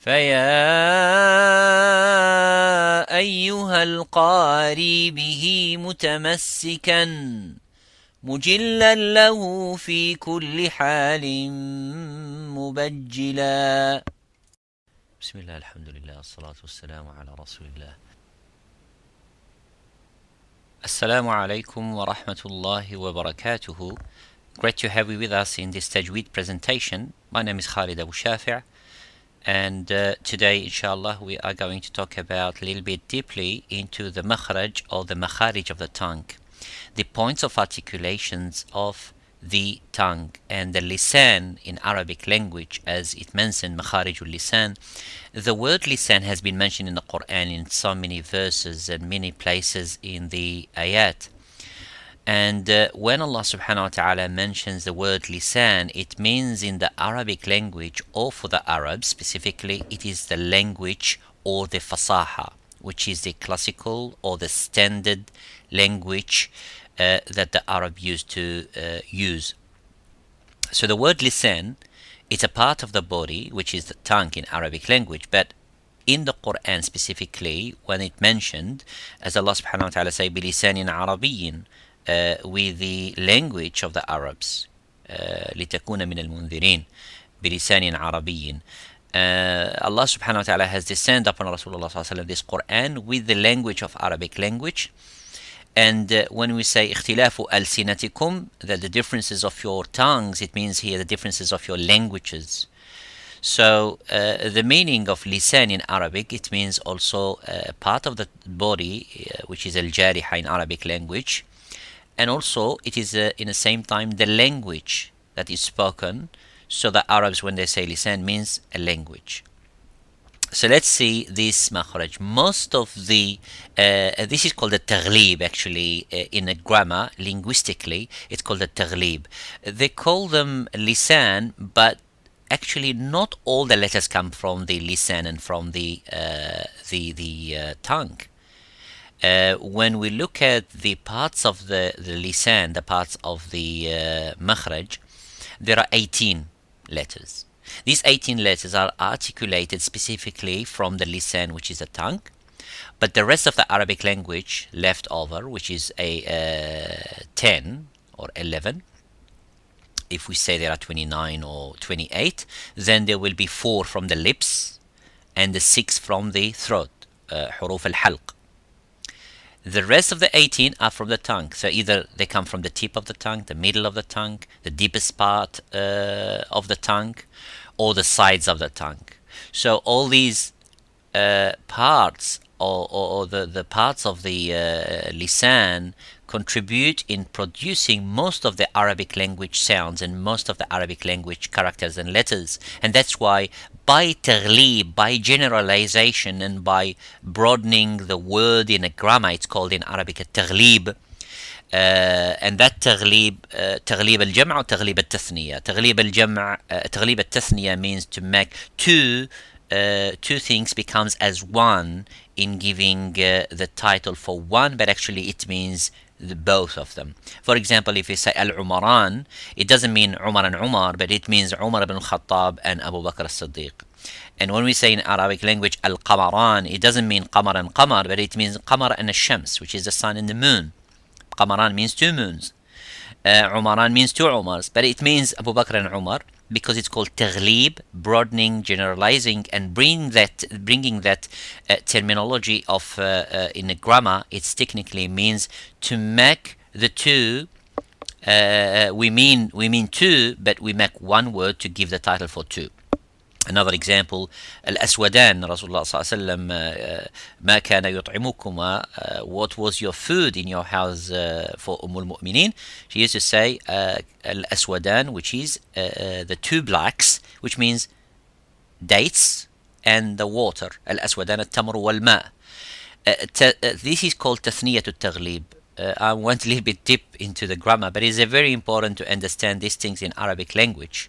فيا أيها القاري به متمسكا مجلا له في كل حال مبجلا. بسم الله، الحمد لله، الصلاة والسلام على رسول الله. Assalamu alaikum wa rahmatullahi wa barakatuhu. Great to have you with us in this Tajweed presentation. My name is Khalid Abu Shafi', and today inshallah we are going to talk about a little bit deeply into the makhraj or the makharij of the tongue, the points of articulations of the tongue. And the lisan in Arabic language, as it mentioned, makharijul lisan, the word lisan has been mentioned in the Quran in so many verses and many places in the ayat. And when Allah subhanahu wa ta'ala mentions the word lisan, it means in the Arabic language, or for the Arabs specifically, it is the language or the fasaha, which is the classical or the standard language that the Arab used to use. So the word lisan, it's a part of the body, which is the tongue in Arabic language, but in the Quran specifically, when it mentioned, as Allah subhanahu wa ta'ala say, بِلِسَانٍ عَرَبِيٍّ, with the language of the Arabs, لِتَكُونَ مِنَ الْمُنذِرِينَ بِلِسَانٍ عَرَبِيٍّ. Allah subhanahu wa ta'ala has descended upon Rasulullah sallallahu alaihi wasallam this Quran with the language of Arabic language. And when we say اختلاف ألسنتكم, that the differences of your tongues, it means here the differences of your languages. So the meaning of lisan in Arabic, it means also part of the body, which is al-jariha in Arabic language. And also it is in the same time the language that is spoken. So the Arabs, when they say lisan, means a language. So let's see this makhraj. Most of the this is called the taghlib, actually, in a grammar, linguistically it's called the taghlib. They call them lisan, but actually not all the letters come from the lisan and from the tongue. When we look at the parts of the lisan, the parts of the makhraj, there are 18 letters. These 18 letters are articulated specifically from the lisan, which is the tongue, but the rest of the Arabic language left over, which is a 10 or 11. If we say there are 29 or 28, then there will be 4 from the lips and the 6 from the throat, huruf al-halq. The rest of the 18 are from the tongue. So either they come from the tip of the tongue, the middle of the tongue, the deepest part of the tongue, or the sides of the tongue. So all these parts or the parts of the lisan contribute in producing most of the Arabic language sounds and most of the Arabic language characters and letters. And that's why by taghlib, by generalization and by broadening the word in a grammar, it's called in Arabic a taghlib. And that تغليب الجمع or تغليب التثنية. تغليب التثنية means to make two things becomes as one in giving the title for one, but actually it means both of them. For example, if you say Al-Umaran, it doesn't mean Umar and Umar, but it means Umar ibn al-Khattab and Abu Bakr as-Siddiq. And when we say in Arabic language Al-Qamaran, it doesn't mean Qamar and Qamar, but it means Qamar and Al-Shams, which is the sun and the moon. Qamaran means 2 moons. Umaran means 2 Umars, but it means Abu Bakr and Umar because it's called taghlib, broadening, generalizing, and bringing that terminology of in a grammar. It's technically means to make the two. We mean two, but we make one word to give the title for two. Another example, Al-Aswadan, Rasulullah sallallahu alaihi wasallam, ما كان يطعمكما, what was your food in your house for al-Mu'mineen? She used to say Al-Aswadan, which is the 2 blacks, which means dates and the water. Al-Aswadan al-Tamr wal-Ma. This is called Tathniyat al-Taghlib. I went a little bit deep into the grammar, but it's very important to understand these things in Arabic language.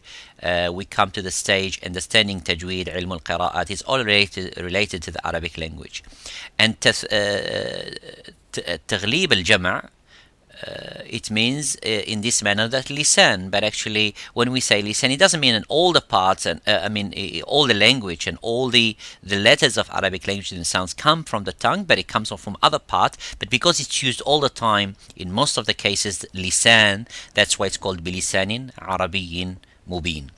We come to the stage understanding tajweed, ilm al-qira'at, is all related to the Arabic language. And تغليب الجمع, it means in this manner that lisan, but actually when we say lisan, it doesn't mean in all the parts, and all the language and all the letters of Arabic language and sounds come from the tongue, but it comes from other parts. But because it's used all the time in most of the cases, lisan, that's why it's called bilisanin Arabiyyin mubin.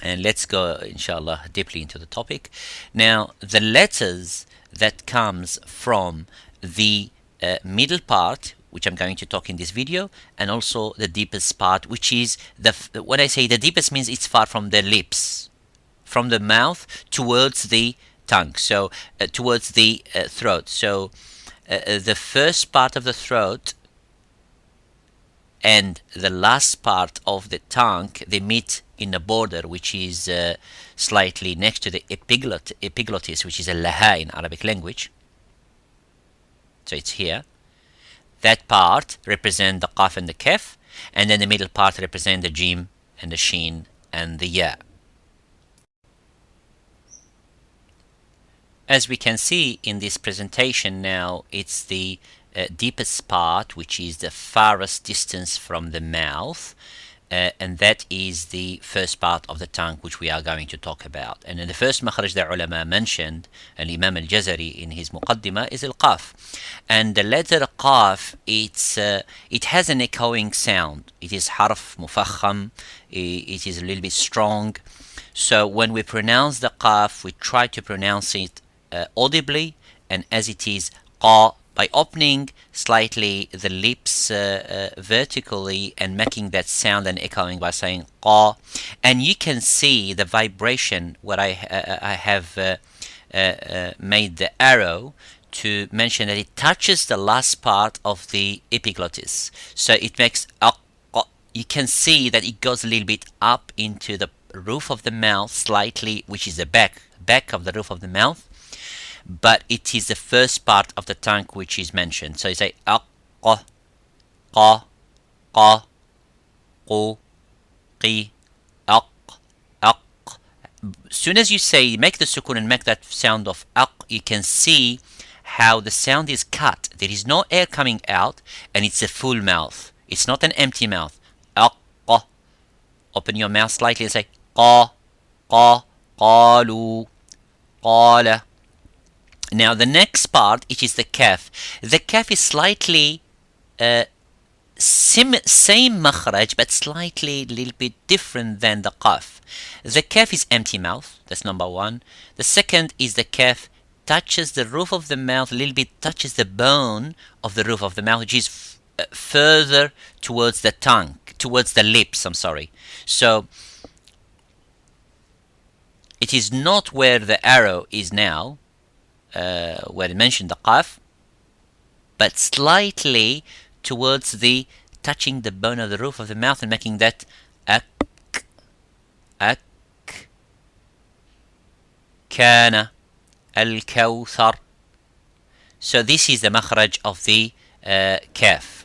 And let's go, inshallah, deeply into the topic. Now, the letters that comes from the middle part, which I'm going to talk in this video, and also the deepest part, which is when I say the deepest, means it's far from the lips, from the mouth towards the tongue, so towards the throat. So the first part of the throat and the last part of the tongue, they meet in a border which is slightly next to the epiglottis, which is a laha in Arabic language. So it's here. That part represents the qaf and the kaf, and then the middle part represents the jim and the shin and the ya. As we can see in this presentation now, it's the deepest part, which is the farthest distance from the mouth, and that is the first part of the tongue, which we are going to talk about. And in the first makhraj, the ulama mentioned, Imam al-Jazari in his muqaddimah, is al-qaf. And the letter qaf, it has an echoing sound. It is harf mufakham, it is a little bit strong. So when we pronounce the qaf, we try to pronounce it audibly and as it is, qa, by opening slightly the lips vertically and making that sound and echoing by saying qa. And you can see the vibration where I have made the arrow to mention that it touches the last part of the epiglottis. So it makes you can see that it goes a little bit up into the roof of the mouth slightly, which is the back of the roof of the mouth. But it is the first part of the tongue which is mentioned. So you say aq, qa, qa, qu, qi, aq, aq. Soon as you say, make the sukun and make that sound of aq, you can see how the sound is cut. There is no air coming out, and it's a full mouth. It's not an empty mouth. Aq, qa. Open your mouth slightly and say qa, qa, qalu, qala. Now the next part, it is the kaf. The kaf is slightly same makhraj, but slightly a little bit different than the qaf. The kaf is empty mouth. That's number one. The second is the kaf touches the roof of the mouth a little bit, touches the bone of the roof of the mouth, which is further towards the tongue, towards the lips. I'm sorry. So it is not where the arrow is now. Where it mentioned the qaf, but slightly towards the touching the bone of the roof of the mouth and making that ak, kana, al-kawthar. So this is the makhraj of the kaf.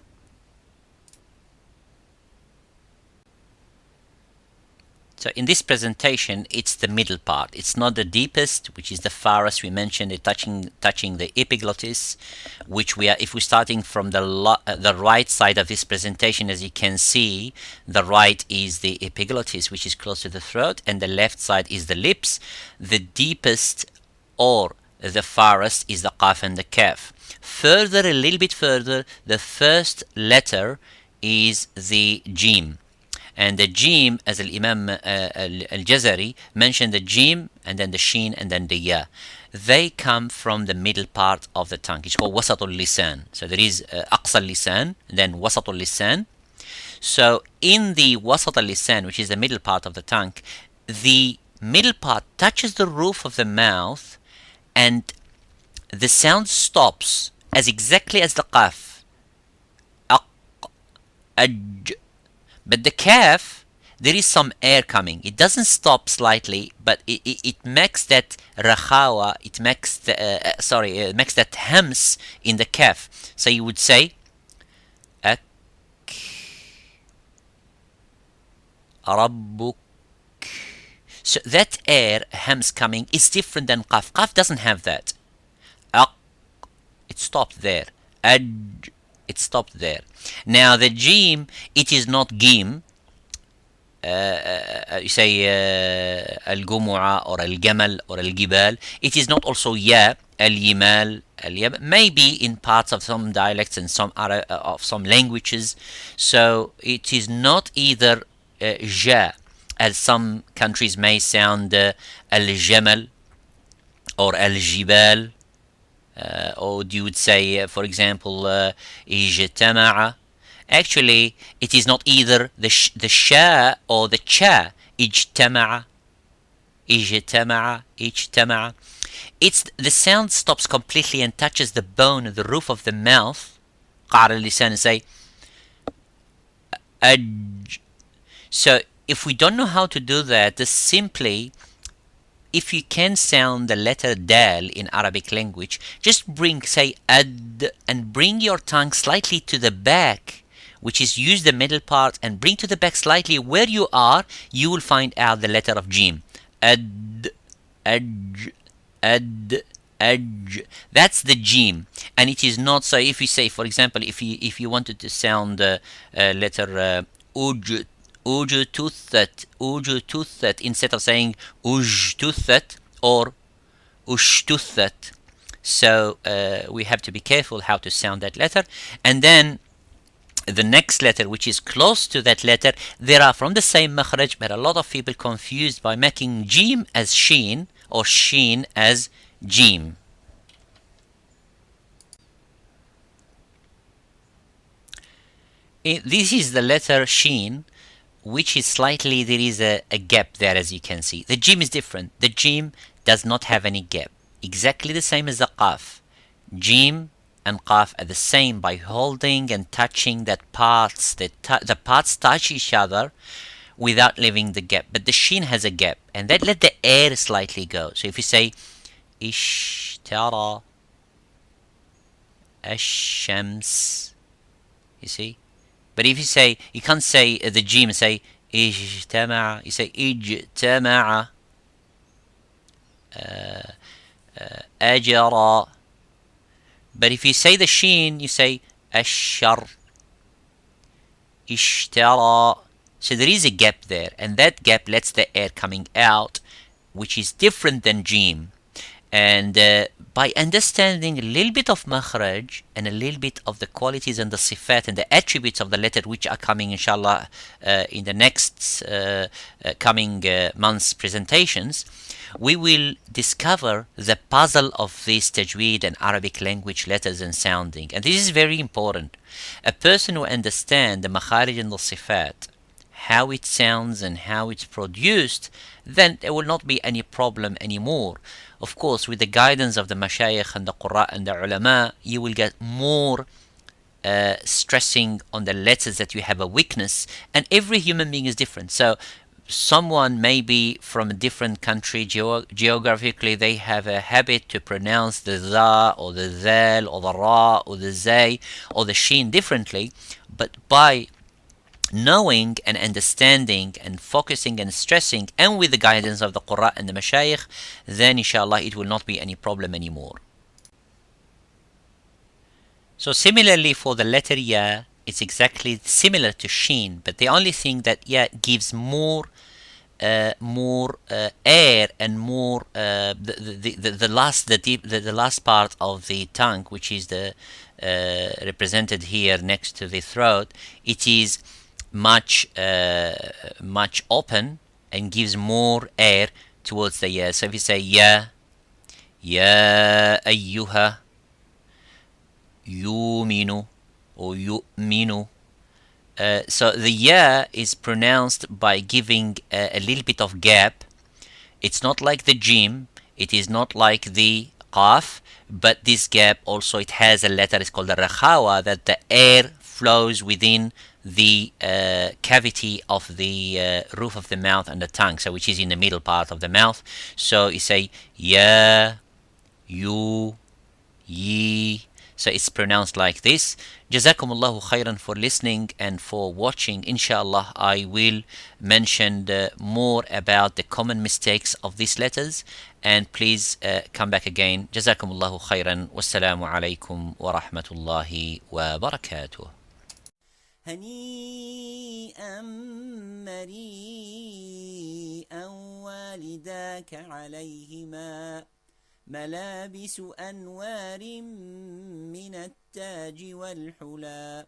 So in this presentation, it's the middle part. It's not the deepest, which is the farthest. We mentioned it touching the epiglottis, which we are. If we're starting from the right side of this presentation, as you can see, the right is the epiglottis, which is close to the throat, and the left side is the lips. The deepest or the farthest is the qaf and the kaf. Further, a little bit further, the first letter is the jim. And the jim, as Imam al-Jazari mentioned, the jim and then the shin and then the ya, they come from the middle part of the tongue. It's called wasatul lisan. So there is aqsa lisan, then wasatul lisan. So in the wasat al-lisan, which is the middle part of the tongue, the middle part touches the roof of the mouth, and the sound stops as exactly as the qaf. Aq, aj. But the kaf, there is some air coming. It doesn't stop slightly, but it makes that rakhawa, it makes the, makes that hams in the kaf. So you would say, ak, rabbuk. So that air, hams coming, is different than qaf. Qaf doesn't have that. Ak, it stopped there. Aj, It stopped there. Now the jim, it is not gim. You say al-gumu'a or al-gamal or al-gibal. It is not also ya, al-yimal, al-yab. Maybe in parts of some dialects and some of some languages. So it is not either ja, as some countries may sound al-jamal or al-jibal, or you would say, for example, ijtama'a. Actually, it is not either the sha or the cha. Ijtama'a, ijtama'a, ijtama'a. It's the sound stops completely and touches the bone, the roof of the mouth. قعر اللسان and say أج. So if we don't know how to do that, just simply, if you can sound the letter dal in Arabic language, just say ad and bring your tongue slightly to the back, which is use the middle part and bring to the back slightly where you are, you will find out the letter of jim. Ad, aj, ad, aj. That's the jim, and it is not. So if you say, for example, if you wanted to sound letter uj, ujtuthat, instead of saying ujtuthat or ushtuthat. So we have to be careful how to sound that letter. And then the next letter, which is close to that letter, there are from the same makhraj, but a lot of people confused by making jim as sheen or sheen as jim. This is the letter sheen, which is slightly, there is a gap there, as you can see. The jim is different. The jim does not have any gap. Exactly the same as the qaf. Jim and qaf are the same by holding and touching that parts. The parts touch each other without leaving the gap. But the shin has a gap, and that let the air slightly go. So if you say ishtara ash-shams, you see? But if you say, you can't say the jim, say ijtama'a, you say ijtama'a, ajara. But if you say the sheen, you say ashar, ishtara. So there is a gap there, and that gap lets the air coming out, which is different than jim. And by understanding a little bit of makhraj and a little bit of the qualities and the sifat and the attributes of the letter, which are coming inshallah in the next coming months presentations, we will discover the puzzle of this tajweed and Arabic language letters and sounding. And this is very important. A person who understands the makharij and the sifat, how it sounds and how it's produced, then there will not be any problem anymore. Of course, with the guidance of the mashayikh and the qurra and the ulama, you will get more stressing on the letters that you have a weakness, and every human being is different. So someone maybe from a different country geographically, they have a habit to pronounce the za or the zal or the ra or the zay or the sheen differently, but by knowing and understanding and focusing and stressing, and with the guidance of the qurra and the mashayikh, then inshallah it will not be any problem anymore. So similarly for the letter ya, it's exactly similar to sheen, but the only thing that ya gives more air and more the last part of the tongue, which is the represented here next to the throat, it is much open and gives more air towards the ya. So if you say ya ayyuha, yuminu or yu'minu, so the ya is pronounced by giving a little bit of gap. It's not like the jim, it is not like the qaf, but this gap also, it has a letter, it's called the rakhawa, that the air flows within the cavity of the roof of the mouth and the tongue, so which is in the middle part of the mouth. So you say ya, you, ye. So it's pronounced like this. Jazakumullahu khairan for listening and for watching. Inshallah, I will mention more about the common mistakes of these letters. And please come back again. Jazakumullahu khairan. Wassalamu alaikum wa rahmatullahi wa barakatuh. هنيئا مريئا والداك عليهما ملابس أنوار من التاج والحلى